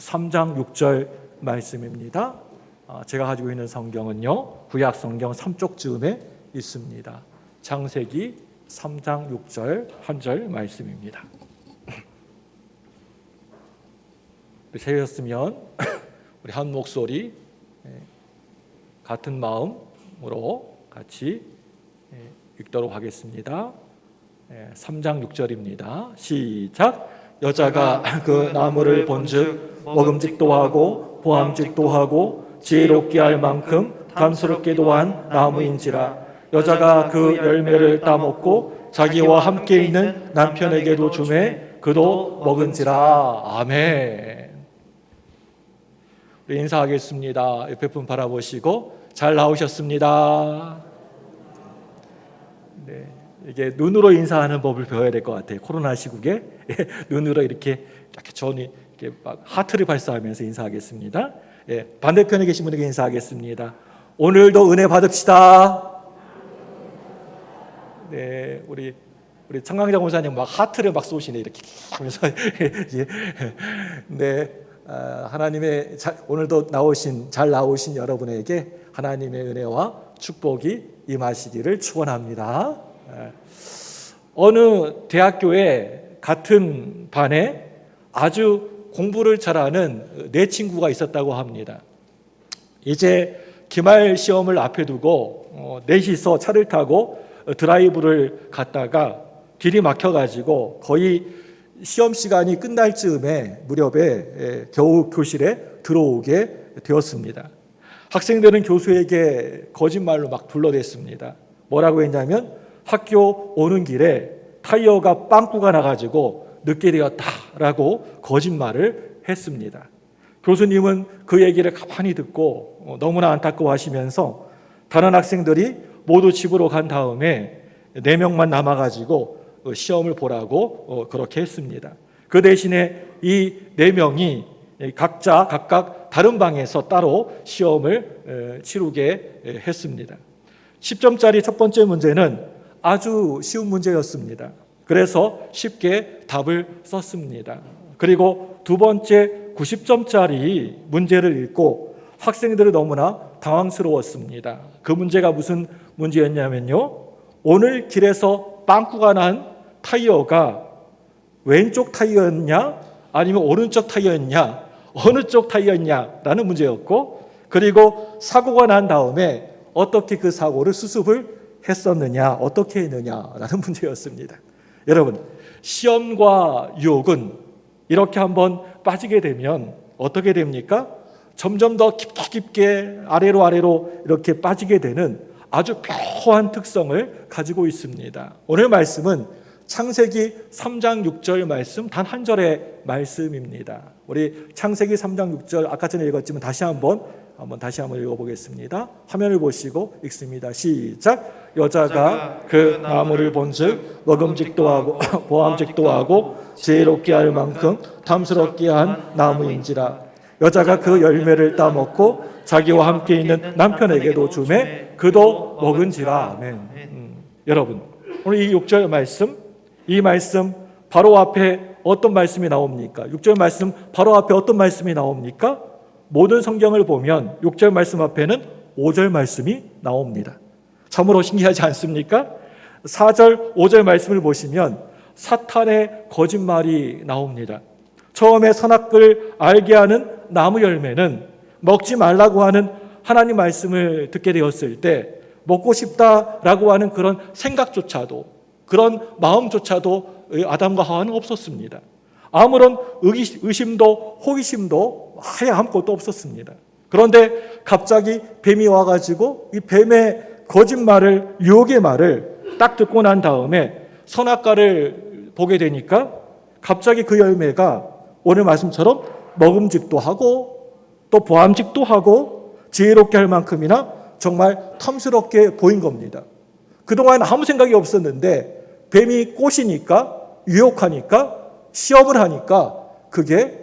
3장 6절 말씀입니다. 제가 가지고 있는 성경은요, 구약 성경 3쪽 즈음에 있습니다. 창세기 3장 6절 한 절 말씀입니다. 세였으면 우리 한 목소리 같은 마음으로 같이 읽도록 하겠습니다. 3장 6절입니다. 시작. 여자가 그 나무를 본즉 먹음직도 하고 보암직도 하고 지혜롭게 할 만큼 탐스럽게도 한 나무인지라. 여자가 그 열매를 따먹고 자기와 함께 있는 남편에게도 주매 그도 먹은지라. 아멘. 우리 인사하겠습니다. 옆에 분 바라보시고 잘 나오셨습니다. 네, 이게 눈으로 인사하는 법을 배워야 될 것 같아요. 코로나 시국에 눈으로 이렇게 전이 이렇게 막 하트를 발사하면서 인사하겠습니다. 반대편에 계신 분에게 인사하겠습니다. 오늘도 은혜 받읍시다. 네, 우리 청강장 목사님 막 하트를 막 쏘시네 이렇게 하면서 네, 하나님의 오늘도 잘 나오신 여러분에게 하나님의 은혜와 축복이 임하시기를 축원합니다. 어느 대학교에 같은 반에 아주 공부를 잘하는 네 친구가 있었다고 합니다. 이제 기말 시험을 앞에 두고 넷이서 차를 타고 드라이브를 갔다가 길이 막혀가지고 거의 시험 시간이 끝날 무렵에 겨우 교실에 들어오게 되었습니다. 학생들은 교수에게 거짓말로 막 둘러댔습니다. 뭐라고 했냐면 학교 오는 길에 타이어가 빵꾸가 나가지고 늦게 되었다라고 거짓말을 했습니다. 교수님은 그 얘기를 가만히 듣고 너무나 안타까워하시면서 다른 학생들이 모두 집으로 간 다음에 4명만 남아가지고 시험을 보라고 그렇게 했습니다. 그 대신에 이 4명이 각각 다른 방에서 따로 시험을 치르게 했습니다. 10점짜리 첫 번째 문제는 아주 쉬운 문제였습니다. 그래서 쉽게 답을 썼습니다. 그리고 두 번째 90점짜리 문제를 읽고 학생들은 너무나 당황스러웠습니다. 그 문제가 무슨 문제였냐면요, 오늘 길에서 빵꾸가 난 타이어가 왼쪽 타이어였냐 아니면 오른쪽 타이어였냐, 어느 쪽 타이어였냐라는 문제였고, 그리고 사고가 난 다음에 어떻게 그 사고를 수습을 했었느냐, 어떻게 했느냐라는 문제였습니다. 여러분, 시험과 유혹은 이렇게 한번 빠지게 되면 어떻게 됩니까? 점점 더 깊게 아래로 이렇게 빠지게 되는 아주 묘한 특성을 가지고 있습니다. 오늘 말씀은 창세기 3장 6절 말씀 단 한 절의 말씀입니다. 우리 창세기 3장 6절 아까 전에 읽었지만 다시 한번 읽어보겠습니다. 화면을 보시고 읽습니다. 시작. 여자가 그 나무를 본즉 먹음직도 하고 보암직도 하고 지혜롭게 할 만큼 탐스럽게 한 나무인지라. 여자가 그 열매를 따먹고 자기와 함께 있는 남편에게도 주매 그도 먹은지라. 아멘. 여러분, 오늘 이 6절 말씀, 이 말씀 바로 앞에 어떤 말씀이 나옵니까? 6절 말씀 바로 앞에 어떤 말씀이 나옵니까? 모든 성경을 보면 6절 말씀 앞에는 5절 말씀이 나옵니다. 참으로 신기하지 않습니까? 4절, 5절 말씀을 보시면 사탄의 거짓말이 나옵니다. 처음에 선악을 알게 하는 나무 열매는 먹지 말라고 하는 하나님 말씀을 듣게 되었을 때 먹고 싶다라고 하는 그런 생각조차도, 그런 마음조차도 아담과 하와는 없었습니다. 아무런 의심도 호기심도 하에 아무것도 없었습니다. 그런데 갑자기 뱀이 와가지고 이 뱀의 거짓말을, 유혹의 말을 딱 듣고 난 다음에 선악과를 보게 되니까 갑자기 그 열매가 오늘 말씀처럼 먹음직도 하고 또 보암직도 하고 지혜롭게 할 만큼이나 정말 탐스럽게 보인 겁니다. 그동안 아무 생각이 없었는데 뱀이 꼬시니까, 유혹하니까, 시험을 하니까 그게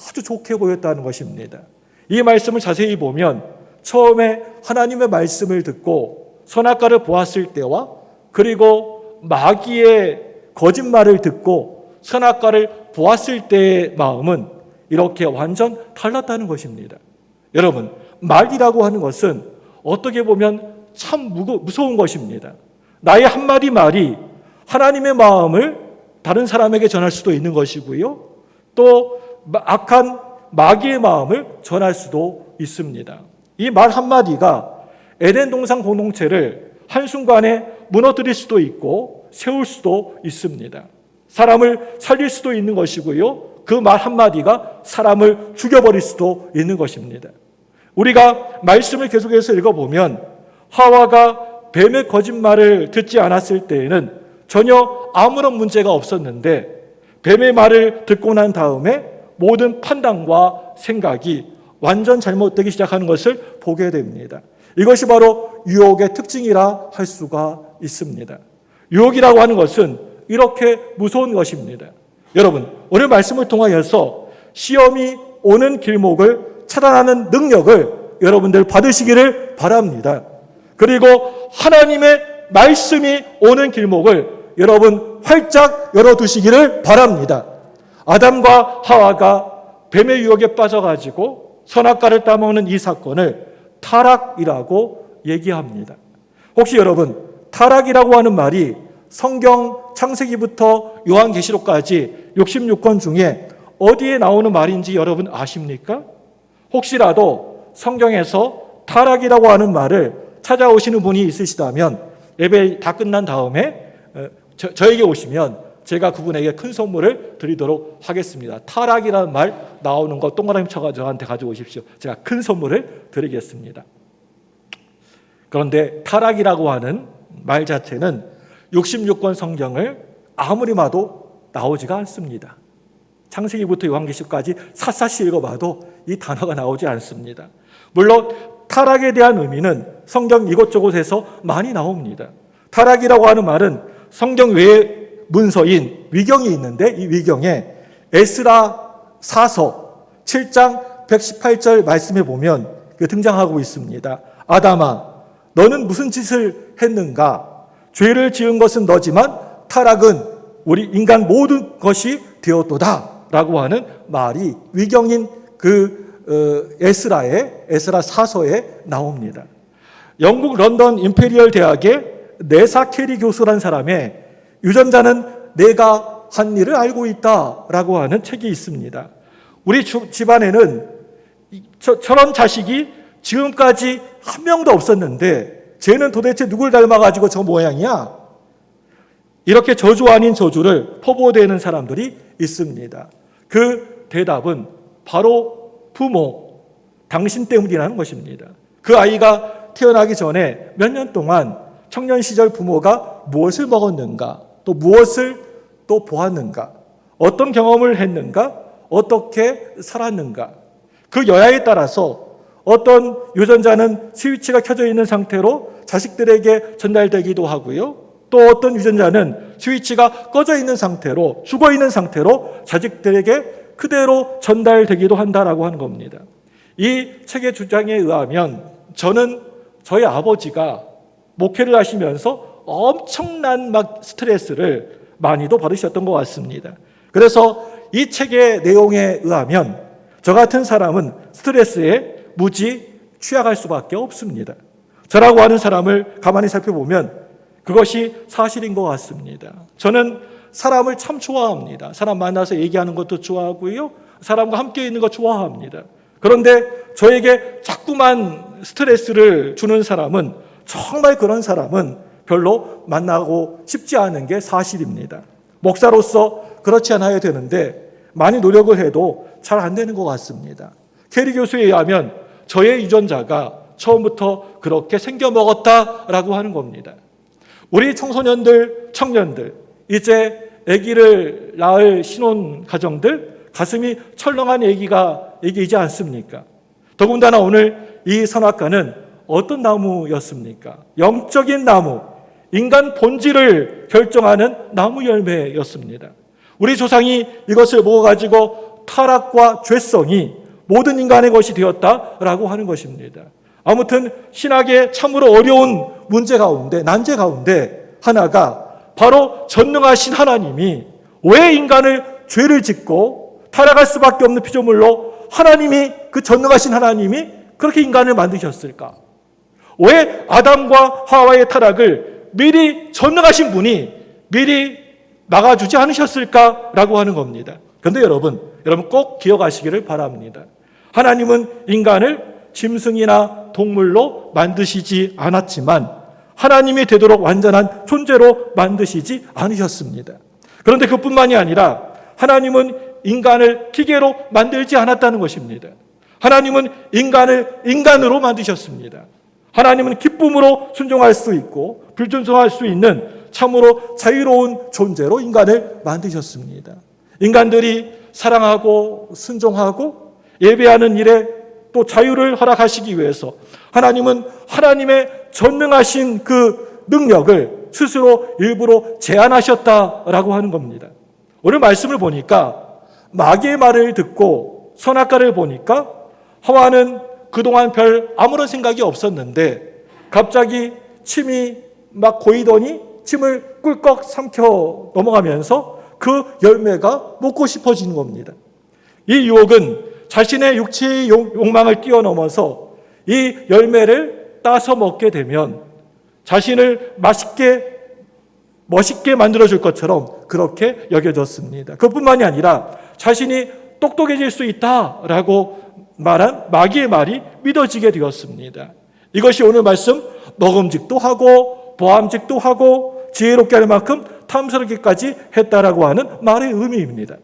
아주 좋게 보였다는 것입니다. 이 말씀을 자세히 보면 처음에 하나님의 말씀을 듣고 선악과를 보았을 때와 그리고 마귀의 거짓말을 듣고 선악과를 보았을 때의 마음은 이렇게 완전 달랐다는 것입니다. 여러분, 말이라고 하는 것은 어떻게 보면 참 무서운 것입니다. 나의 한마디 말이 하나님의 마음을 다른 사람에게 전할 수도 있는 것이고요. 또 악한 마귀의 마음을 전할 수도 있습니다. 이 말 한마디가 에덴 동산 공동체를 한순간에 무너뜨릴 수도 있고 세울 수도 있습니다. 사람을 살릴 수도 있는 것이고요. 그 말 한마디가 사람을 죽여버릴 수도 있는 것입니다. 우리가 말씀을 계속해서 읽어보면 하와가 뱀의 거짓말을 듣지 않았을 때에는 전혀 아무런 문제가 없었는데 뱀의 말을 듣고 난 다음에 모든 판단과 생각이 완전 잘못되기 시작하는 것을 보게 됩니다. 이것이 바로 유혹의 특징이라 할 수가 있습니다. 유혹이라고 하는 것은 이렇게 무서운 것입니다. 여러분, 오늘 말씀을 통하여서 시험이 오는 길목을 차단하는 능력을 여러분들 받으시기를 바랍니다. 그리고 하나님의 말씀이 오는 길목을 여러분 활짝 열어두시기를 바랍니다. 아담과 하와가 뱀의 유혹에 빠져가지고 선악과를 따먹는 이 사건을 타락이라고 얘기합니다. 혹시 여러분, 타락이라고 하는 말이 성경 창세기부터 요한계시록까지 66권 중에 어디에 나오는 말인지 여러분 아십니까? 혹시라도 성경에서 타락이라고 하는 말을 찾아오시는 분이 있으시다면 예배 다 끝난 다음에 저에게 오시면 제가 그분에게 큰 선물을 드리도록 하겠습니다. 타락이라는 말 나오는 거 동그라미 쳐가지고 저한테 가져오십시오. 제가 큰 선물을 드리겠습니다. 그런데 타락이라고 하는 말 자체는 66권 성경을 아무리 봐도 나오지가 않습니다. 창세기부터 요한계시록까지 샅샅이 읽어봐도 이 단어가 나오지 않습니다. 물론 타락에 대한 의미는 성경 이곳저곳에서 많이 나옵니다. 타락이라고 하는 말은 성경 외에 문서인 위경이 있는데 이 위경에 에스라 사서 7장 118절 말씀에 보면 등장하고 있습니다. 아담아, 너는 무슨 짓을 했는가? 죄를 지은 것은 너지만 타락은 우리 인간 모든 것이 되었도다 라고 하는 말이 위경인 에스라 사서에 나옵니다. 영국 런던 임페리얼 대학의 네사 캐리 교수라는 사람의 유전자는 내가 한 일을 알고 있다라고 하는 책이 있습니다. 우리 집안에는 저런 자식이 지금까지 한 명도 없었는데 쟤는 도대체 누굴 닮아가지고 저 모양이야? 이렇게 저주 아닌 저주를 퍼부어대는 사람들이 있습니다. 그 대답은 바로 부모, 당신 때문이라는 것입니다. 그 아이가 태어나기 전에 몇 년 동안 청년 시절 부모가 무엇을 먹었는가, 또 무엇을 또 보았는가, 어떤 경험을 했는가, 어떻게 살았는가. 그 여야에 따라서 어떤 유전자는 스위치가 켜져 있는 상태로 자식들에게 전달되기도 하고요. 또 어떤 유전자는 스위치가 꺼져 있는 상태로, 죽어 있는 상태로 자식들에게 그대로 전달되기도 한다라고 하는 겁니다. 이 책의 주장에 의하면 저는 저희 아버지가 목회를 하시면서 엄청난 스트레스를 많이도 받으셨던 것 같습니다. 그래서 이 책의 내용에 의하면 저 같은 사람은 스트레스에 무지 취약할 수밖에 없습니다. 저라고 하는 사람을 가만히 살펴보면 그것이 사실인 것 같습니다. 저는 사람을 참 좋아합니다. 사람 만나서 얘기하는 것도 좋아하고요. 사람과 함께 있는 거 좋아합니다. 그런데 저에게 자꾸만 스트레스를 주는 사람은, 정말 그런 사람은 별로 만나고 싶지 않은 게 사실입니다. 목사로서 그렇지 않아야 되는데 많이 노력을 해도 잘 안 되는 것 같습니다. 캐리 교수에 의하면 저의 유전자가 처음부터 그렇게 생겨먹었다라고 하는 겁니다. 우리 청소년들, 청년들, 이제 아기를 낳을 신혼 가정들, 가슴이 철렁한 얘기이지 않습니까? 더군다나 오늘 이 선악과는 어떤 나무였습니까? 영적인 나무, 인간 본질을 결정하는 나무 열매였습니다. 우리 조상이 이것을 먹어가지고 타락과 죄성이 모든 인간의 것이 되었다라고 하는 것입니다. 아무튼 신학의 참으로 어려운 문제 가운데, 난제 가운데 하나가 바로 전능하신 하나님이 왜 인간을 죄를 짓고 타락할 수밖에 없는 피조물로 하나님이, 그 전능하신 하나님이 그렇게 인간을 만드셨을까? 왜 아담과 하와의 타락을 미리 전능하신 분이 미리 막아주지 않으셨을까라고 하는 겁니다. 그런데 여러분 꼭 기억하시기를 바랍니다. 하나님은 인간을 짐승이나 동물로 만드시지 않았지만 하나님이 되도록 완전한 존재로 만드시지 않으셨습니다. 그런데 그뿐만이 아니라 하나님은 인간을 기계로 만들지 않았다는 것입니다. 하나님은 인간을 인간으로 만드셨습니다. 하나님은 기쁨으로 순종할 수 있고 불순종할 수 있는 참으로 자유로운 존재로 인간을 만드셨습니다. 인간들이 사랑하고 순종하고 예배하는 일에 또 자유를 허락하시기 위해서 하나님은 하나님의 전능하신 그 능력을 스스로 일부러 제한하셨다라고 하는 겁니다. 오늘 말씀을 보니까 마귀의 말을 듣고 선악과를 보니까 하와는 그동안 별 아무런 생각이 없었는데 갑자기 침이 막 고이더니 침을 꿀꺽 삼켜 넘어가면서 그 열매가 먹고 싶어지는 겁니다. 이 유혹은 자신의 육체의 욕망을 뛰어넘어서 이 열매를 따서 먹게 되면 자신을 멋있게 만들어줄 것처럼 그렇게 여겨졌습니다. 그뿐만이 아니라 자신이 똑똑해질 수 있다라고 말한 마귀의 말이 믿어지게 되었습니다. 이것이 오늘 말씀 먹음직도 하고 보암직도 하고 지혜롭게 할 만큼 탐스럽게까지 했다라고 하는 말의 의미입니다.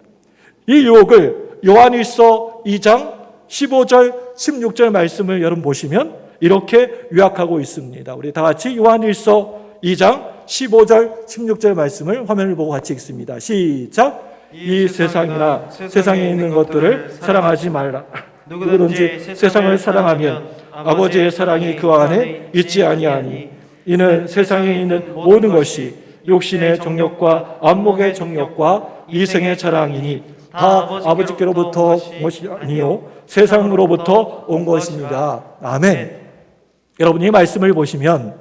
이 유혹을 요한일서 2장 15절 16절 말씀을 여러분 보시면 이렇게 요약하고 있습니다. 우리 다 같이 요한일서 2장 15절 16절 말씀을 화면을 보고 같이 읽습니다. 시작. 이 세상이나 세상에 있는 것들을 사랑하지 말라. 누구든지 세상을 사랑하면 아버지의 사랑이 그 안에 있지 아니하니 이는 세상에 있는 모든 것이 육신의 정욕과 안목의 정욕과 이생의 자랑이니 다 아버지께로부터 온 것이 아니요 세상으로부터 온 것입니다. 아멘. 여러분 이 말씀을 보시면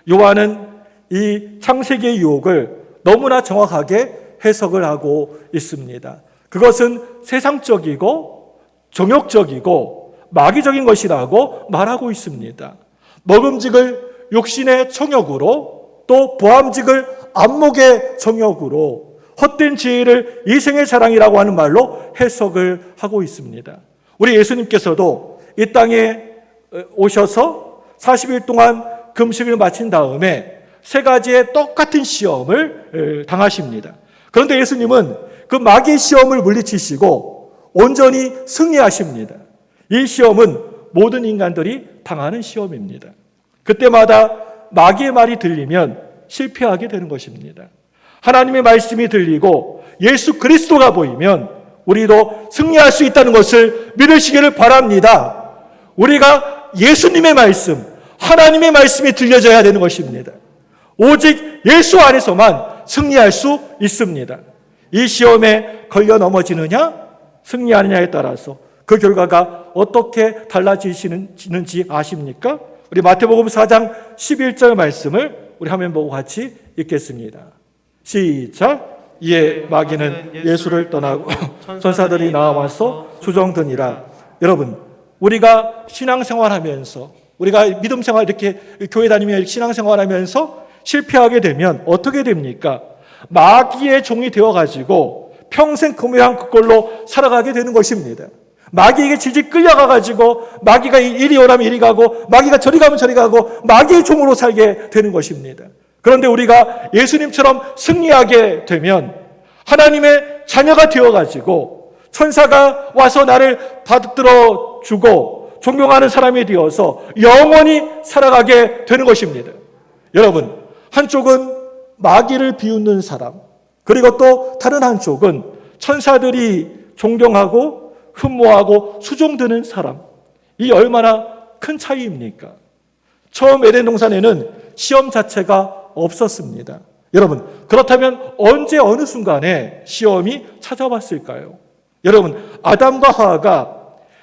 요한은 이 창세기의 유혹을 너무나 정확하게 해석을 하고 있습니다. 그것은 세상적이고 정욕적이고 마귀적인 것이라고 말하고 있습니다. 먹음직을 육신의 정욕으로 또 보암직을 안목의 정욕으로 헛된 지혜를 이생의 자랑이라고 하는 말로 해석을 하고 있습니다. 우리 예수님께서도 이 땅에 오셔서 40일 동안 금식을 마친 다음에 세 가지의 똑같은 시험을 당하십니다. 그런데 예수님은 그 마귀의 시험을 물리치시고 온전히 승리하십니다. 이 시험은 모든 인간들이 당하는 시험입니다. 그때마다 마귀의 말이 들리면 실패하게 되는 것입니다. 하나님의 말씀이 들리고 예수 그리스도가 보이면 우리도 승리할 수 있다는 것을 믿으시기를 바랍니다. 우리가 예수님의 말씀, 하나님의 말씀이 들려져야 되는 것입니다. 오직 예수 안에서만 승리할 수 있습니다. 이 시험에 걸려 넘어지느냐, 승리하느냐에 따라서 그 결과가 어떻게 달라지시는지 아십니까? 우리 마태복음 4장 11절 말씀을 우리 화면 보고 같이 읽겠습니다. 시작. 이에 마귀는 예수를 떠나고 천사들이 나와서 조정드니라. 여러분, 우리가 신앙생활하면서 우리가 믿음생활 이렇게 교회 다니며 신앙생활하면서 실패하게 되면 어떻게 됩니까? 마귀의 종이 되어가지고 평생 그 모양 그 꼴로 살아가게 되는 것입니다. 마귀에게 질질 끌려가가지고 마귀가 이리 오라면 이리 가고 마귀가 저리 가면 저리 가고 마귀의 종으로 살게 되는 것입니다. 그런데 우리가 예수님처럼 승리하게 되면 하나님의 자녀가 되어가지고 천사가 와서 나를 받들어 주고 존경하는 사람이 되어서 영원히 살아가게 되는 것입니다. 여러분, 한쪽은 마귀를 비웃는 사람, 그리고 또 다른 한쪽은 천사들이 존경하고 흠모하고 수종드는 사람. 이 얼마나 큰 차이입니까? 처음 에덴 동산에는 시험 자체가 없었습니다. 여러분, 그렇다면 언제 어느 순간에 시험이 찾아왔을까요? 여러분, 아담과 하와가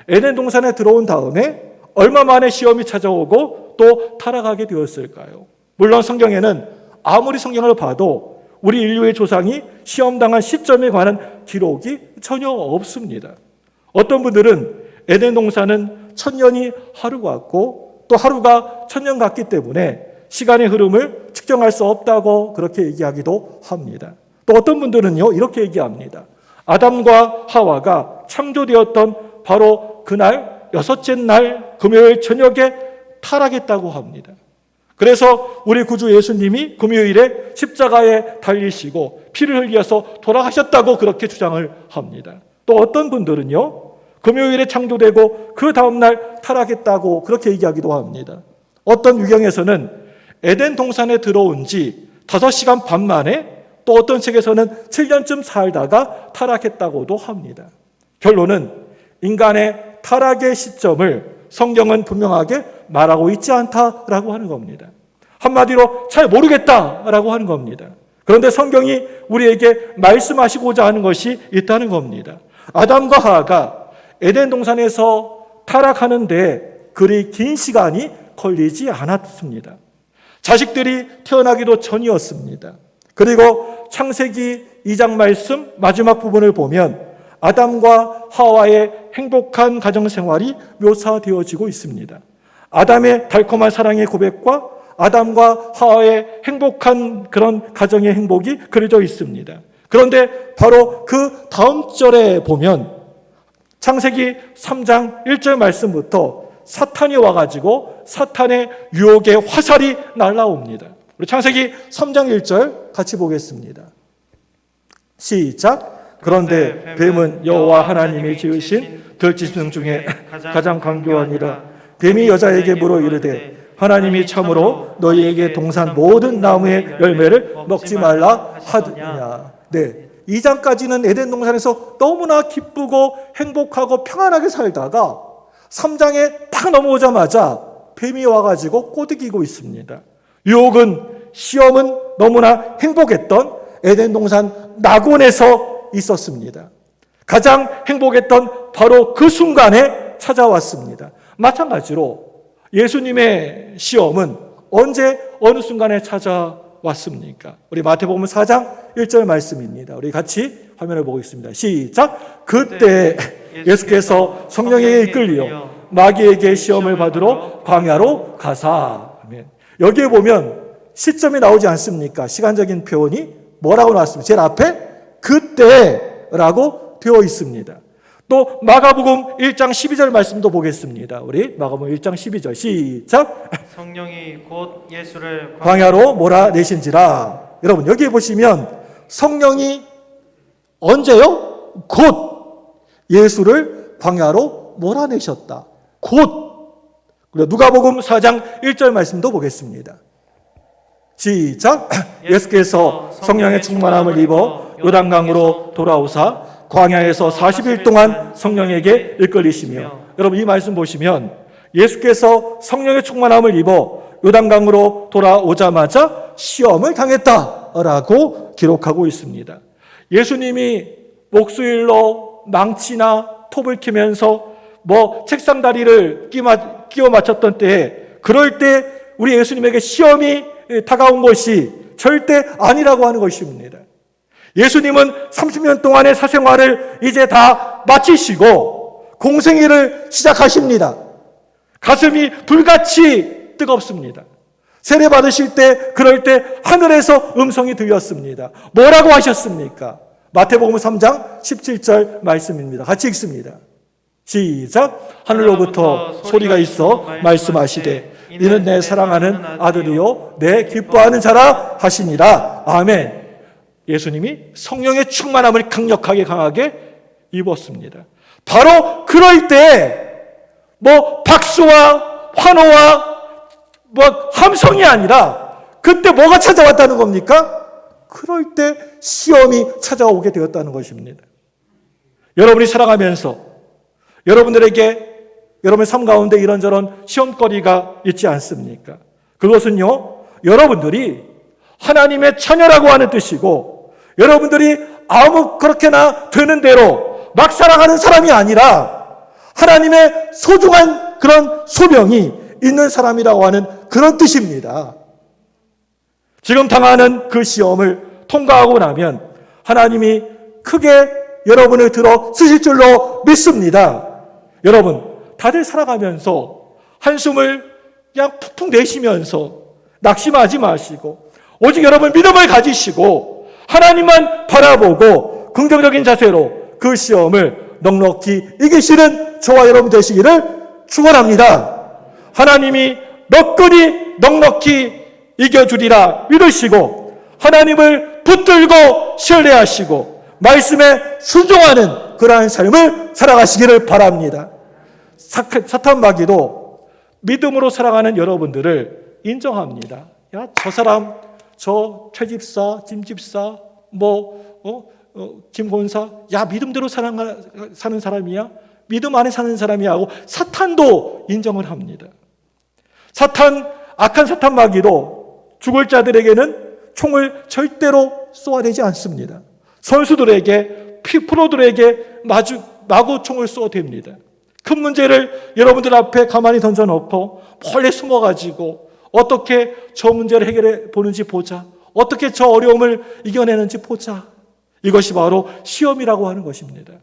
에덴 동산에 들어온 다음에 얼마 만에 시험이 찾아오고 또 타락하게 되었을까요? 물론 성경에는 아무리 성경을 봐도 우리 인류의 조상이 시험당한 시점에 관한 기록이 전혀 없습니다. 어떤 분들은 에덴 동산은 천년이 하루 같고 또 하루가 천년 같기 때문에 시간의 흐름을 측정할 수 없다고 그렇게 얘기하기도 합니다. 또 어떤 분들은요, 이렇게 얘기합니다. 아담과 하와가 창조되었던 바로 그날 여섯째 날 금요일 저녁에 타락했다고 합니다. 그래서 우리 구주 예수님이 금요일에 십자가에 달리시고 피를 흘려서 돌아가셨다고 그렇게 주장을 합니다. 또 어떤 분들은요, 금요일에 창조되고 그 다음날 타락했다고 그렇게 얘기하기도 합니다. 어떤 유경에서는 에덴 동산에 들어온 지 5시간 반 만에, 또 어떤 책에서는 7년쯤 살다가 타락했다고도 합니다. 결론은 인간의 타락의 시점을 성경은 분명하게 말하고 있지 않다라고 하는 겁니다. 한마디로 잘 모르겠다라고 하는 겁니다. 그런데 성경이 우리에게 말씀하시고자 하는 것이 있다는 겁니다. 아담과 하와가 에덴 동산에서 타락하는데 그리 긴 시간이 걸리지 않았습니다. 자식들이 태어나기도 전이었습니다. 그리고 창세기 2장 말씀 마지막 부분을 보면 아담과 하와의 행복한 가정생활이 묘사되어지고 있습니다. 아담의 달콤한 사랑의 고백과 아담과 하와의 행복한 그런 가정의 행복이 그려져 있습니다. 그런데 바로 그 다음 절에 보면 창세기 3장 1절 말씀부터 사탄이 와가지고 사탄의 유혹의 화살이 날라옵니다. 우리 창세기 3장 1절 같이 보겠습니다. 시작. 그런데 뱀은 여호와 하나님이 지으신 들짐승 중에 가장 강교하니라. 뱀이 여자에게 물어 이르되 하나님이 참으로 너희에게 동산 모든 나무의 열매를 먹지 말라 하느냐. 네, 2장까지는 에덴 동산에서 너무나 기쁘고 행복하고 평안하게 살다가 3장에 딱 넘어오자마자 뱀이 와가지고 꼬드기고 있습니다. 유혹은, 시험은 너무나 행복했던 에덴 동산 낙원에서 있었습니다. 가장 행복했던 바로 그 순간에 찾아왔습니다. 마찬가지로 예수님의 시험은 언제 어느 순간에 찾아왔습니까? 우리 마태복음 4장 1절 말씀입니다. 우리 같이 화면을 보고 있습니다. 시작. 그때 예수께서 성령에게 이끌려 마귀에게 시험을 받으러 광야로 가사. 여기에 보면 시점이 나오지 않습니까? 시간적인 표현이 뭐라고 나왔습니까? 제일 앞에 그때라고 되어 있습니다. 또 마가복음 1장 12절 말씀도 보겠습니다. 우리 마가복음 1장 12절 시작. 성령이 곧 예수를 광야로 몰아내신지라. 여러분 여기에 보시면 성령이 언제요? 곧 예수를 광야로 몰아내셨다. 곧. 누가복음 4장 1절 말씀도 보겠습니다. 시작. 예수께서 성령의 충만함을 입어 요단강으로 돌아오사 광야에서 40일 동안 성령에게 이끌리시며, 여러분 이 말씀 보시면 예수께서 성령의 충만함을 입어 요단강으로 돌아오자마자 시험을 당했다라고 기록하고 있습니다. 예수님이 목수일로 망치나 톱을 키면서 책상 다리를 끼워 맞췄던 때에, 그럴 때 우리 예수님에게 시험이 다가온 것이 절대 아니라고 하는 것입니다. 예수님은 30년 동안의 사생활을 이제 다 마치시고 공생애를 시작하십니다. 가슴이 불같이 뜨겁습니다. 세례 받으실 때, 그럴 때 하늘에서 음성이 들렸습니다. 뭐라고 하셨습니까? 마태복음 3장 17절 말씀입니다. 같이 읽습니다. 시작. 하늘로부터 소리가 있어 말씀하시되 이는 내 사랑하는 아들이요 내 기뻐하는 자라 하시니라. 아멘. 예수님이 성령의 충만함을 강하게 입었습니다. 바로 그럴 때 박수와 환호와 함성이 아니라 그때 뭐가 찾아왔다는 겁니까? 그럴 때 시험이 찾아오게 되었다는 것입니다. 여러분이 살아가면서 여러분들에게 여러분의 삶 가운데 이런저런 시험거리가 있지 않습니까? 그것은요, 여러분들이 하나님의 자녀라고 하는 뜻이고, 여러분들이 아무 그렇게나 되는 대로 막 살아가는 사람이 아니라 하나님의 소중한 그런 소명이 있는 사람이라고 하는 그런 뜻입니다. 지금 당하는 그 시험을 통과하고 나면 하나님이 크게 여러분을 들어 쓰실 줄로 믿습니다. 여러분, 다들 살아가면서 한숨을 그냥 푹푹 내쉬면서 낙심하지 마시고 오직 여러분 믿음을 가지시고 하나님만 바라보고 긍정적인 자세로 그 시험을 넉넉히 이기시는 저와 여러분 되시기를 축원합니다. 하나님이 너끈히 넉넉히 이겨주리라 믿으시고 하나님을 붙들고 신뢰하시고 말씀에 순종하는 그러한 삶을 살아가시기를 바랍니다. 사탄 마귀도 믿음으로 살아가는 여러분들을 인정합니다. 야, 저 사람, 저 최집사, 김집사, 김권사, 야, 믿음대로 사는 사람이야? 믿음 안에 사는 사람이야? 하고 사탄도 인정을 합니다. 악한 사탄 마귀도 죽을 자들에게는 총을 절대로 쏘아대지 않습니다. 선수들에게, 프로들에게 마구 총을 쏘아댑니다. 큰 문제를 여러분들 앞에 가만히 던져놓고 몰래 숨어가지고 어떻게 저 문제를 해결해 보는지 보자. 어떻게 저 어려움을 이겨내는지 보자. 이것이 바로 시험이라고 하는 것입니다.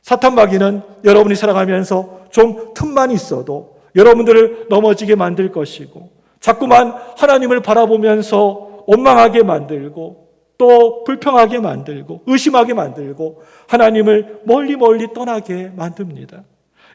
사탄 마귀는 여러분이 살아가면서 좀 틈만 있어도 여러분들을 넘어지게 만들 것이고 자꾸만 하나님을 바라보면서 원망하게 만들고 또 불평하게 만들고 의심하게 만들고 하나님을 멀리 떠나게 만듭니다.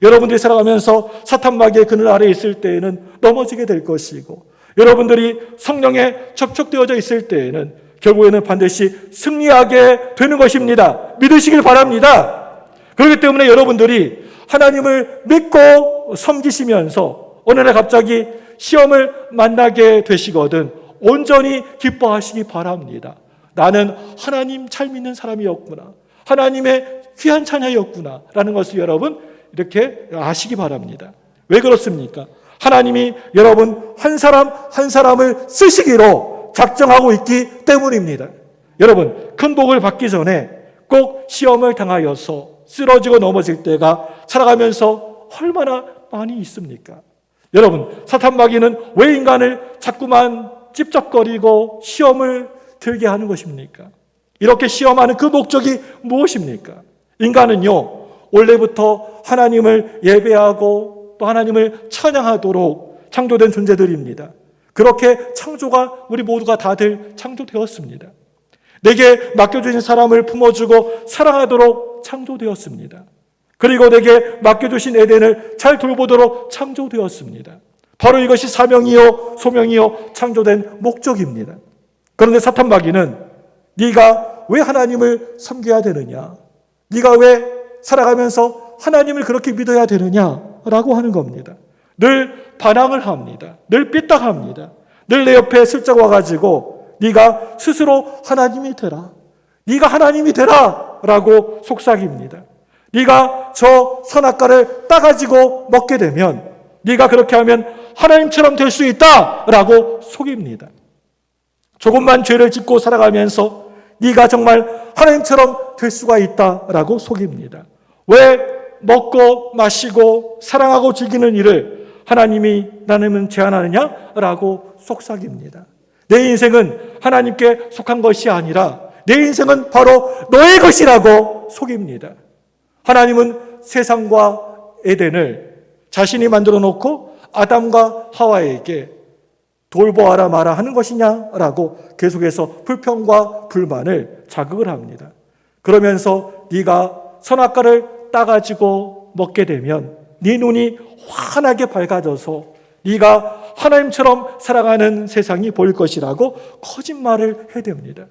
여러분들이 살아가면서 사탄 마귀의 그늘 아래에 있을 때에는 넘어지게 될 것이고 여러분들이 성령에 접촉되어져 있을 때에는 결국에는 반드시 승리하게 되는 것입니다. 믿으시길 바랍니다. 그렇기 때문에 여러분들이 하나님을 믿고 섬기시면서 어느 날 갑자기 시험을 만나게 되시거든 온전히 기뻐하시기 바랍니다. 나는 하나님 잘 믿는 사람이었구나. 하나님의 귀한 자녀였구나. 라는 것을 여러분 이렇게 아시기 바랍니다. 왜 그렇습니까? 하나님이 여러분 한 사람 한 사람을 쓰시기로 작정하고 있기 때문입니다. 여러분 큰 복을 받기 전에 꼭 시험을 당하여서 쓰러지고 넘어질 때가 살아가면서 얼마나 많이 있습니까? 여러분 사탄 마귀는 왜 인간을 자꾸만 찝쩍거리고 시험을 들게 하는 것입니까? 이렇게 시험하는 그 목적이 무엇입니까? 인간은요 원래부터 하나님을 예배하고 또 하나님을 찬양하도록 창조된 존재들입니다. 그렇게 창조가 우리 모두가 다들 창조되었습니다. 내게 맡겨주신 사람을 품어주고 사랑하도록 창조되었습니다. 그리고 내게 맡겨주신 에덴을 잘 돌보도록 창조되었습니다. 바로 이것이 사명이요 소명이요 창조된 목적입니다. 그런데 사탄 마귀는 네가 왜 하나님을 섬겨야 되느냐? 네가 왜 살아가면서 하나님을 그렇게 믿어야 되느냐라고 하는 겁니다. 늘 반항을 합니다. 늘 삐딱합니다. 늘 내 옆에 슬쩍 와가지고 네가 스스로 하나님이 되라. 네가 하나님이 되라 라고 속삭입니다. 네가 저 선악과를 따가지고 먹게 되면 네가 그렇게 하면 하나님처럼 될 수 있다 라고 속입니다. 조금만 죄를 짓고 살아가면서 네가 정말 하나님처럼 될 수가 있다라고 속입니다. 왜 먹고 마시고 사랑하고 즐기는 일을 하나님이 나는 제한하느냐라고 속삭입니다. 내 인생은 하나님께 속한 것이 아니라 내 인생은 바로 너의 것이라고 속입니다. 하나님은 세상과 에덴을 자신이 만들어 놓고 아담과 하와에게 돌보아라 마라 하는 것이냐라고 계속해서 불평과 불만을 자극을 합니다. 그러면서 네가 선악과를 따가지고 먹게 되면 네 눈이 환하게 밝아져서 네가 하나님처럼 살아가는 세상이 보일 것이라고 거짓말을 해댑니다.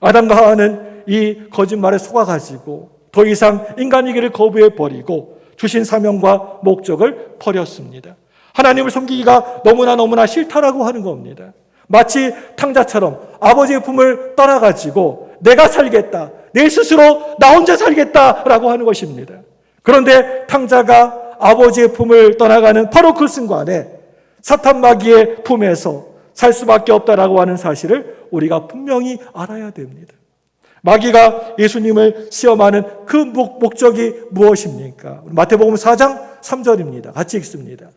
아담과 하와는 이 거짓말에 속아가지고 더 이상 인간이기를 거부해버리고 주신 사명과 목적을 버렸습니다. 하나님을 섬기기가 너무나 싫다라고 하는 겁니다. 마치 탕자처럼 아버지의 품을 떠나가지고 내가 살겠다, 내 스스로 나 혼자 살겠다라고 하는 것입니다. 그런데 탕자가 아버지의 품을 떠나가는 바로 그 순간에 사탄 마귀의 품에서 살 수밖에 없다라고 하는 사실을 우리가 분명히 알아야 됩니다. 마귀가 예수님을 시험하는 그 목적이 무엇입니까? 마태복음 4장 3절입니다. 같이 읽습니다.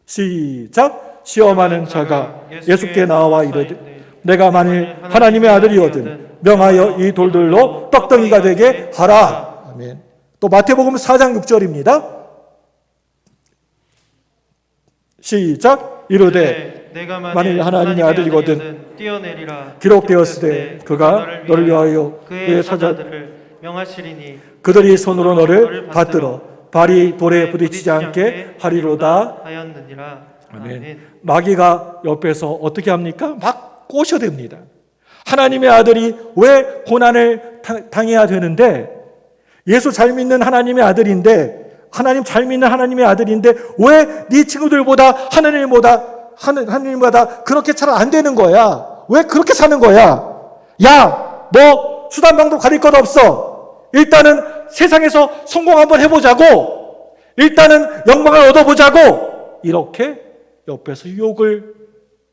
시작. 시험하는 자가 예수께 나와 이르되 내가 만일 하나님의 아들이거든 명하여 이 돌들로 떡덩이가 되게 하라. 아멘. 또 마태복음 4장 6절입니다. 시작. 이르되 내가 만일 하나님의 아들이거든 뛰어내리라. 기록되었을 때 그가 너를 위하여 그의 사자들을 명하시리니 그들이 손으로 너를 받들어 발이 돌에 부딪히지 않게 하리로다 하였느니라. 아멘. 마귀가 옆에서 어떻게 합니까? 막 꼬셔댑니다. 하나님의 아들이 왜 고난을 당해야 되는데, 예수 잘 믿는 하나님의 아들인데, 하나님 잘 믿는 하나님의 아들인데 왜 네 친구들보다 하나님보다 그렇게 잘 안 되는 거야? 왜 그렇게 사는 거야? 야, 너 수단방도 가릴 것 없어. 일단은 세상에서 성공 한번 해보자고. 일단은 영광을 얻어보자고. 이렇게 옆에서 유혹을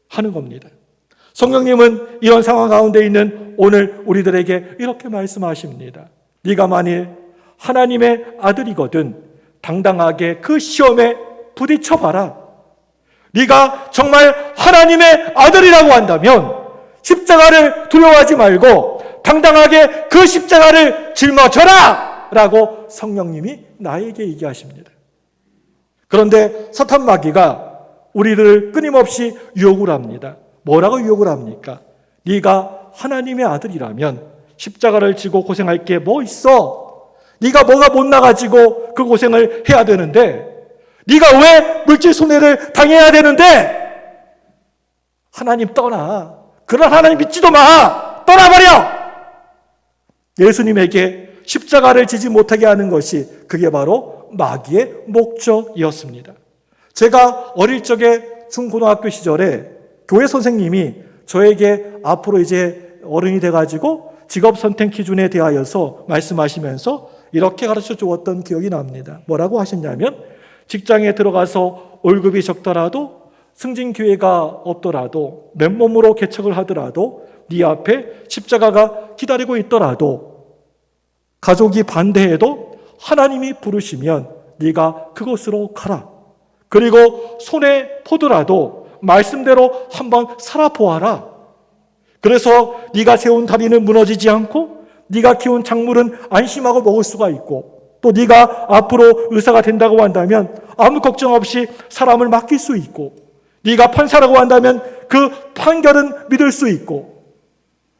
하는 겁니다. 성령님은 이런 상황 가운데 있는 오늘 우리들에게 이렇게 말씀하십니다. 네가 만일 하나님의 아들이거든 당당하게 그 시험에 부딪혀봐라. 네가 정말 하나님의 아들이라고 한다면 십자가를 두려워하지 말고 당당하게 그 십자가를 짊어져라! 라고 성령님이 나에게 얘기하십니다. 그런데 사탄 마귀가 우리를 끊임없이 유혹을 합니다. 뭐라고 유혹을 합니까? 네가 하나님의 아들이라면 십자가를 지고 고생할 게 뭐 있어? 네가 뭐가 못나가지고 그 고생을 해야 되는데, 네가 왜 물질 손해를 당해야 되는데? 하나님 떠나. 그런 하나님 믿지도 마. 떠나버려. 예수님에게 십자가를 지지 못하게 하는 것이 그게 바로 마귀의 목적이었습니다. 제가 어릴 적에 중고등학교 시절에 교회 선생님이 저에게 앞으로 이제 어른이 돼가지고 직업 선택 기준에 대하여서 말씀하시면서 이렇게 가르쳐 주었던 기억이 납니다. 뭐라고 하셨냐면, 직장에 들어가서 월급이 적더라도 승진기회가 없더라도 맨몸으로 개척을 하더라도 네 앞에 십자가가 기다리고 있더라도 가족이 반대해도 하나님이 부르시면 네가 그곳으로 가라. 그리고 손에 포도라도 말씀대로 한번 살아보아라. 그래서 네가 세운 다리는 무너지지 않고 네가 키운 작물은 안심하고 먹을 수가 있고, 또 네가 앞으로 의사가 된다고 한다면 아무 걱정 없이 사람을 맡길 수 있고, 네가 판사라고 한다면 그 판결은 믿을 수 있고,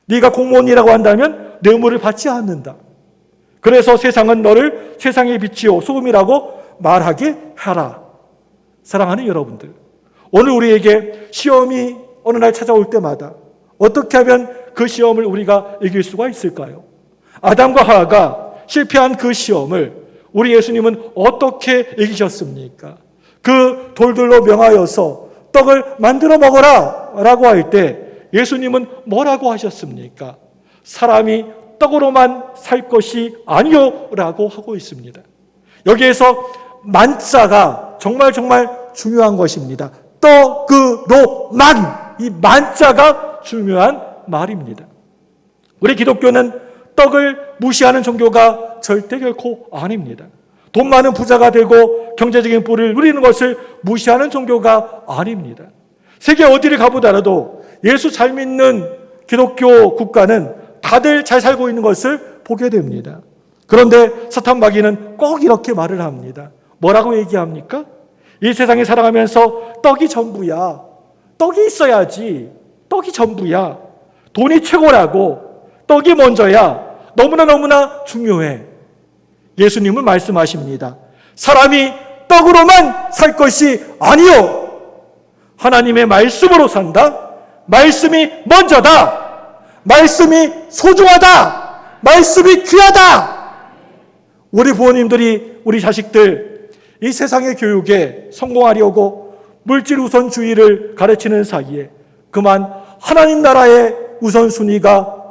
네가 공무원이라고 한다면 뇌물을 받지 않는다. 그래서 세상은 너를 세상의 빛이요 소금이라고 말하게 하라. 사랑하는 여러분들, 오늘 우리에게 시험이 어느 날 찾아올 때마다 어떻게 하면 그 시험을 우리가 이길 수가 있을까요? 아담과 하와가 실패한 그 시험을 우리 예수님은 어떻게 이기셨습니까? 그 돌들로 명하여서 떡을 만들어 먹어라 라고 할 때 예수님은 뭐라고 하셨습니까? 사람이 떡으로만 살 것이 아니요 라고 하고 있습니다. 여기에서 만자가 정말 중요한 것입니다. 떡으로만, 이 만자가 중요한 말입니다. 우리 기독교는 떡을 무시하는 종교가 절대 결코 아닙니다. 돈 많은 부자가 되고 경제적인 부를 누리는 것을 무시하는 종교가 아닙니다. 세계 어디를 가보더라도 예수 잘 믿는 기독교 국가는 다들 잘 살고 있는 것을 보게 됩니다. 그런데 사탄 마귀는 꼭 이렇게 말을 합니다. 뭐라고 얘기합니까? 이 세상에 살아가면서 떡이 전부야. 떡이 있어야지. 떡이 전부야. 돈이 최고라고. 떡이 먼저야. 너무나 중요해. 예수님은 말씀하십니다. 사람이 떡으로만 살 것이 아니요. 하나님의 말씀으로 산다. 말씀이 먼저다. 말씀이 소중하다. 말씀이 귀하다. 우리 부모님들이 우리 자식들 이 세상의 교육에 성공하려고 물질 우선주의를 가르치는 사이에 그만 하나님 나라의 우선순위가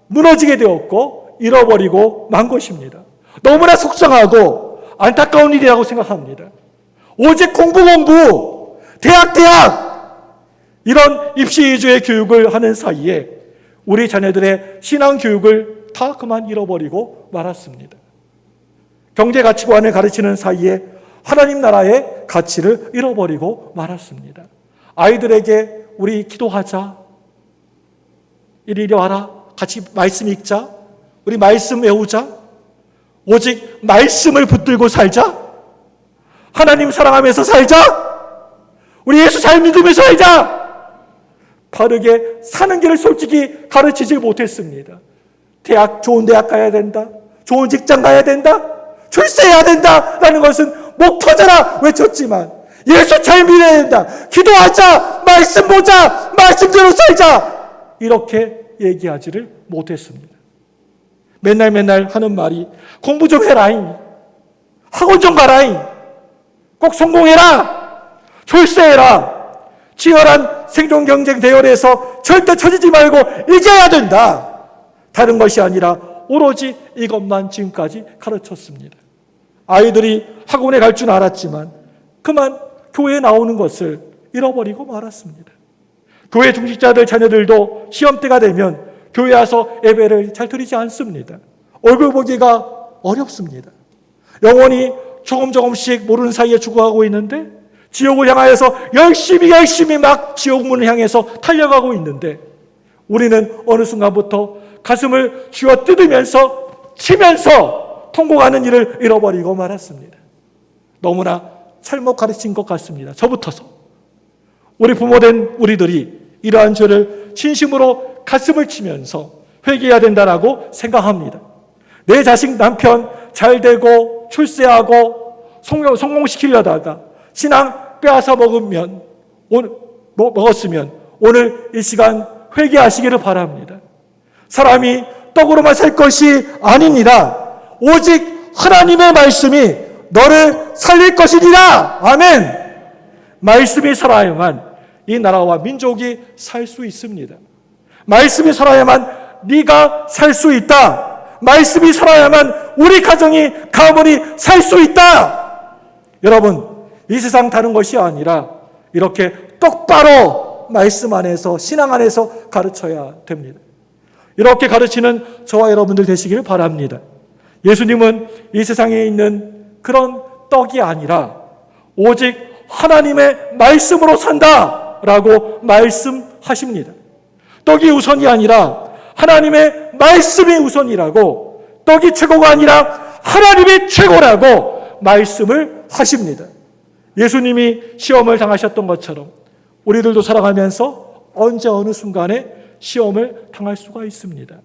무너지게 되었고 잃어버리고 만 것입니다. 너무나 속상하고 안타까운 일이라고 생각합니다. 오직 공부, 대학 이런 입시 위주의 교육을 하는 사이에 우리 자녀들의 신앙 교육을 다 그만 잃어버리고 말았습니다. 경제 가치관을 가르치는 사이에 하나님 나라의 가치를 잃어버리고 말았습니다. 아이들에게 우리 기도하자. 이리 와라. 같이 말씀 읽자. 우리 말씀 외우자. 오직 말씀을 붙들고 살자. 하나님 사랑하면서 살자. 우리 예수 잘 믿으면서 살자. 바르게 사는 길을 솔직히 가르치지 못했습니다. 좋은 대학 가야 된다. 좋은 직장 가야 된다. 출세해야 된다라는 것은 목 터져라 외쳤지만 예수 잘 믿어야 된다. 기도하자. 말씀 보자. 말씀대로 살자. 이렇게 얘기하지를 못했습니다. 맨날 하는 말이 공부 좀 해라잉. 학원 좀 가라잉. 꼭 성공해라. 출세해라. 치열한 생존 경쟁 대열에서 절대 처지지 말고 이겨야 된다. 다른 것이 아니라 오로지 이것만 지금까지 가르쳤습니다. 아이들이 학원에 갈 줄 알았지만 그만 교회에 나오는 것을 잃어버리고 말았습니다. 교회 중직자들 자녀들도 시험 때가 되면 교회 와서 예배를 잘 드리지 않습니다. 얼굴 보기가 어렵습니다. 영혼이 조금씩 모르는 사이에 죽어가고 있는데 지옥을 향하여서 열심히 막 지옥문을 향해서 달려가고 있는데 우리는 어느 순간부터 가슴을 쥐어 뜯으면서 치면서 통곡하는 일을 잃어버리고 말았습니다. 너무나 잘못 가르친 것 같습니다. 저부터서. 우리 부모된 우리들이 이러한 죄를 진심으로 가슴을 치면서 회개해야 된다라고 생각합니다. 내 자식 남편 잘 되고 출세하고 성공시키려다가 신앙 빼앗아 먹었으면 오늘 이 시간 회개하시기를 바랍니다. 사람이 떡으로만 살 것이 아닙니다. 오직 하나님의 말씀이 너를 살릴 것이니라. 아멘. 말씀이 살아야만 이 나라와 민족이 살 수 있습니다. 말씀이 살아야만 네가 살 수 있다. 말씀이 살아야만 우리 가정이 가문이 살 수 있다. 여러분, 이 세상 다른 것이 아니라 이렇게 똑바로 말씀 안에서 신앙 안에서 가르쳐야 됩니다. 이렇게 가르치는 저와 여러분들 되시길 바랍니다. 예수님은 이 세상에 있는 그런 떡이 아니라 오직 하나님의 말씀으로 산다라고 말씀하십니다. 떡이 우선이 아니라 하나님의 말씀이 우선이라고, 떡이 최고가 아니라 하나님이 최고라고 말씀을 하십니다. 예수님이 시험을 당하셨던 것처럼 우리들도 살아가면서 언제 어느 순간에 시험을 당할 수가 있습니다.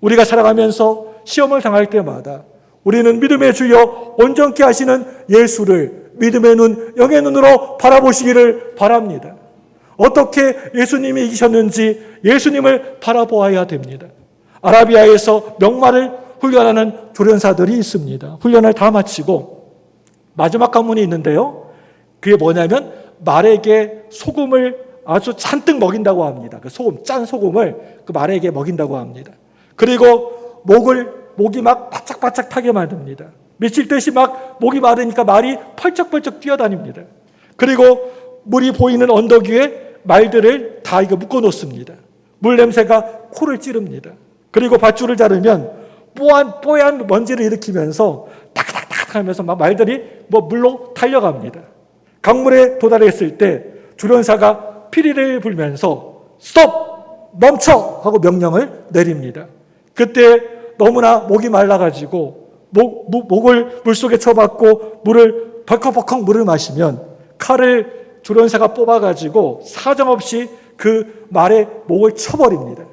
우리가 살아가면서 시험을 당할 때마다 우리는 믿음의 주여 온전케 하시는 예수를 믿음의 눈, 영의 눈으로 바라보시기를 바랍니다. 어떻게 예수님이 이기셨는지 예수님을 바라보아야 됩니다. 아라비아에서 명마를 훈련하는 조련사들이 있습니다. 훈련을 다 마치고 마지막 관문이 있는데요. 그게 뭐냐면 말에게 소금을 아주 잔뜩 먹인다고 합니다. 그 소금, 짠 소금을 그 말에게 먹인다고 합니다. 그리고 목이 막 바짝바짝 타게 만듭니다. 미칠 듯이 막 목이 마르니까 말이 펄쩍펄쩍 뛰어다닙니다. 그리고 물이 보이는 언덕 위에 말들을 다 이거 묶어 놓습니다. 물 냄새가 코를 찌릅니다. 그리고 밧줄을 자르면 뽀얀 먼지를 일으키면서 탁탁탁 하면서 막 말들이 물로 달려갑니다. 강물에 도달했을 때 주련사가 피리를 불면서 스톱! 멈춰! 하고 명령을 내립니다. 그때 너무나 목이 말라가지고 목을 물속에 쳐박고 물을 벌컥벌컥 물을 마시면 칼을 주련사가 뽑아가지고 사정없이 그 말의 목을 쳐버립니다.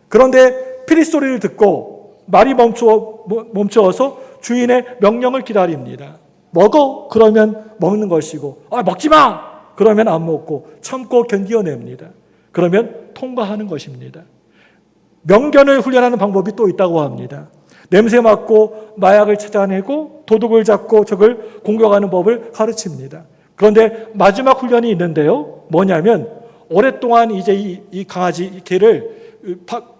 그런데 피리 소리를 듣고 말이 멈추어서 주인의 명령을 기다립니다. 먹어! 그러면 먹는 것이고, 먹지 마! 그러면 안 먹고 참고 견디어냅니다. 그러면 통과하는 것입니다. 명견을 훈련하는 방법이 또 있다고 합니다. 냄새 맡고 마약을 찾아내고 도둑을 잡고 적을 공격하는 법을 가르칩니다. 그런데 마지막 훈련이 있는데요. 뭐냐면 오랫동안 이제 이 강아지 개를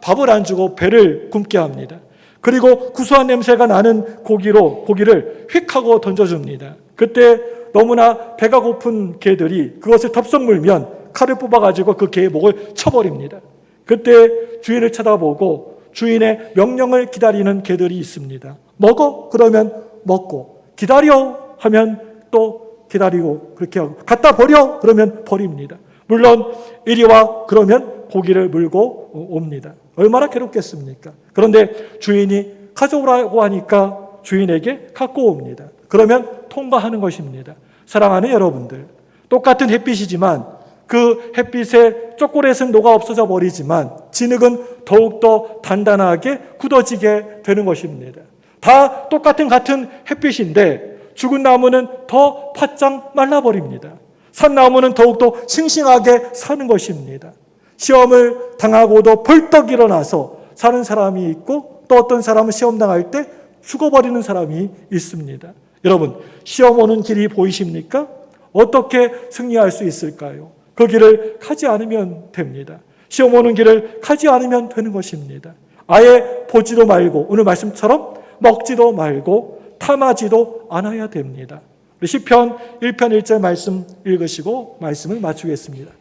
밥을 안 주고 배를 굶게 합니다. 그리고 구수한 냄새가 나는 고기를 휙 하고 던져줍니다. 그때 너무나 배가 고픈 개들이 그것을 덥석 물면 칼을 뽑아가지고 그 개의 목을 쳐버립니다. 그때 주인을 쳐다보고 주인의 명령을 기다리는 개들이 있습니다. 먹어? 그러면 먹고, 기다려? 하면 또 기다리고 그렇게 하고, 갖다 버려? 그러면 버립니다. 물론 이리 와? 그러면 고기를 물고 옵니다. 얼마나 괴롭겠습니까? 그런데 주인이 가져오라고 하니까 주인에게 갖고 옵니다. 그러면 통과하는 것입니다. 사랑하는 여러분들, 똑같은 햇빛이지만 그 햇빛에 초콜릿은 녹아 없어져 버리지만 진흙은 더욱더 단단하게 굳어지게 되는 것입니다. 다 같은 햇빛인데 죽은 나무는 더 바짝 말라버립니다. 산 나무는 더욱더 싱싱하게 사는 것입니다. 시험을 당하고도 벌떡 일어나서 사는 사람이 있고 또 어떤 사람은 시험 당할 때 죽어버리는 사람이 있습니다. 여러분, 시험 오는 길이 보이십니까? 어떻게 승리할 수 있을까요? 그 길을 가지 않으면 됩니다. 시험 오는 길을 가지 않으면 되는 것입니다. 아예 보지도 말고 오늘 말씀처럼 먹지도 말고 탐하지도 않아야 됩니다. 시편 1편 1절 말씀 읽으시고 말씀을 마치겠습니다.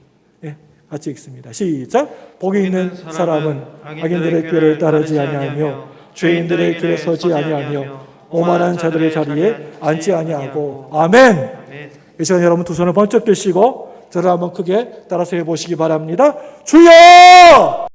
예, 같이 읽습니다. 시작. 복이 있는 사람은 악인들의 꾀를 따르지 아니하며 죄인들의 길에 서지 아니하며 오만한 자들의 자리에 앉지 아니하고. 아멘. 이 시간 여러분 두 손을 번쩍 드시고 저를 한번 크게 따라서 해보시기 바랍니다. 주여!